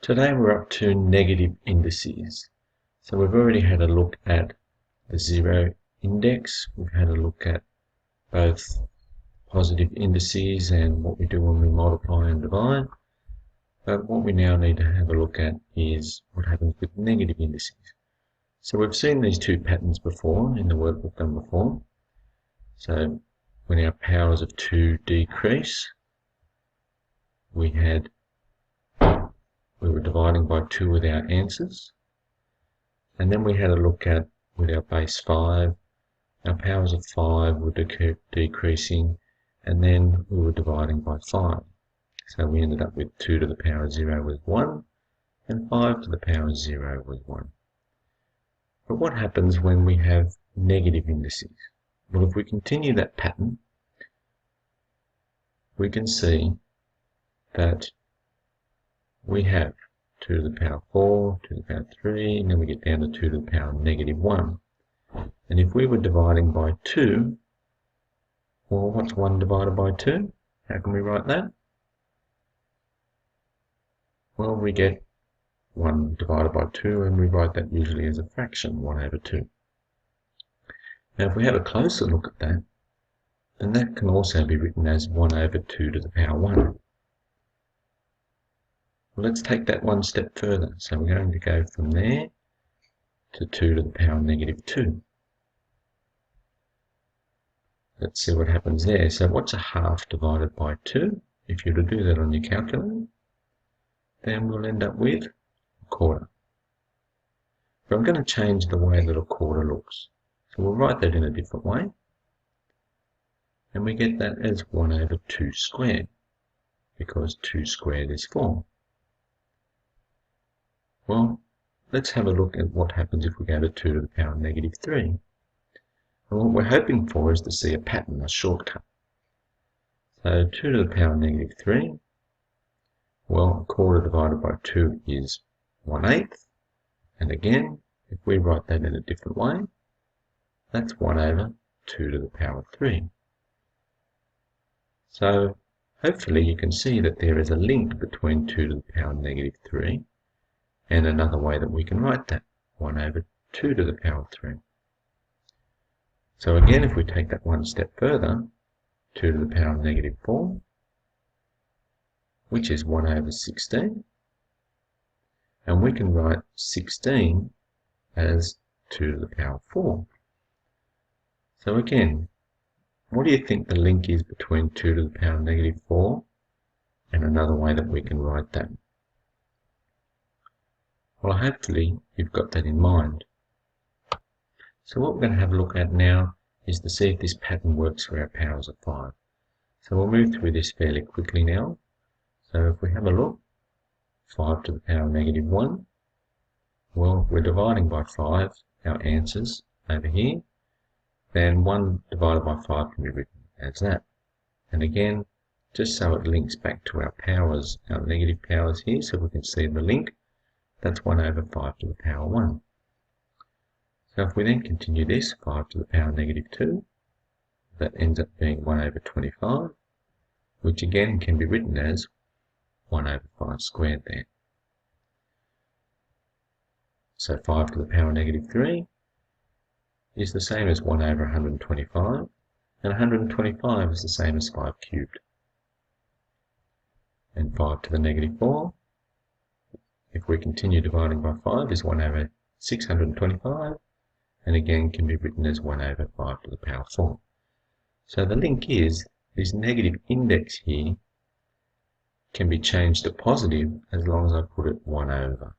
Today we're up to negative indices. So we've already had a look at the zero index. We've had a look at both positive indices and what we do when we multiply and divide. But what we now need to have a look at is what happens with negative indices. So we've seen these two patterns before in the work we've done before. So when our powers of 2 decrease, we were dividing by 2 with our answers, and then we had a look at, with our base 5, our powers of 5 were decreasing, and then we were dividing by 5. So we ended up with 2 to the power 0 was 1, and 5 to the power 0 was 1. But what happens when we have negative indices? Well, if we continue that pattern, we can see that we have 2 to the power 4, 2 to the power 3, and then we get down to 2 to the power negative 1. And if we were dividing by 2, well, what's 1 divided by 2? How can we write that? Well, we get 1 divided by 2, and we write that usually as a fraction, 1 over 2. Now, if we have a closer look at that, then that can also be written as 1 over 2 to the power 1. Well, let's take that one step further. So we're going to go from there to 2 to the power negative 2. Let's see what happens there. So what's a half divided by 2? If you were to do that on your calculator, then we'll end up with a quarter. But I'm going to change the way that a quarter looks. So we'll write that in a different way. And we get that as 1 over 2 squared, because 2 squared is 4. Well, let's have a look at what happens if we go to 2 to the power negative 3. And what we're hoping for is to see a pattern, a shortcut. So 2 to the power negative 3, well, a quarter divided by 2 is 1/8. And again, if we write that in a different way, that's 1 over 2 to the power 3. So hopefully you can see that there is a link between 2 to the power negative 3 and another way that we can write that, 1 over 2 to the power 3. So again, if we take that one step further, 2 to the power negative 4, which is 1 over 16, and we can write 16 as 2 to the power 4. So again, what do you think the link is between 2 to the power negative 4 and another way that we can write that? Well, hopefully you've got that in mind. So what we're going to have a look at now is to see if this pattern works for our powers of 5. So we'll move through this fairly quickly now. So if we have a look, 5 to the power negative 1, well, we're dividing by 5, our answers over here, then 1 divided by 5 can be written as that. And again, just so it links back to our powers, our negative powers here, so we can see the link, that's 1 over 5 to the power 1. So if we then continue this, 5 to the power negative 2, that ends up being 1 over 25, which again can be written as 1 over 5 squared there. So 5 to the power negative 3 is the same as 1 over 125, and 125 is the same as 5 cubed. And 5 to the negative 4, if we continue dividing by 5, is 1 over 625, and again can be written as 1 over 5 to the power 4. So the link is, this negative index here can be changed to positive as long as I put it 1 over.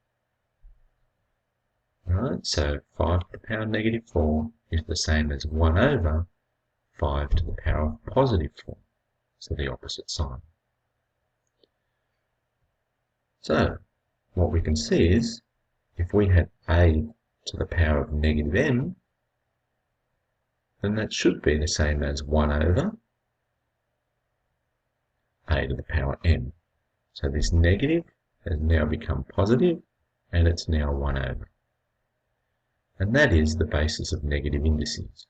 Alright, so 5 to the power negative 4 is the same as 1 over 5 to the power positive 4, so the opposite sign. So what we can see is, if we had a to the power of negative m, then that should be the same as 1 over a to the power m. So this negative has now become positive, and it's now 1 over. And that is the basis of negative indices.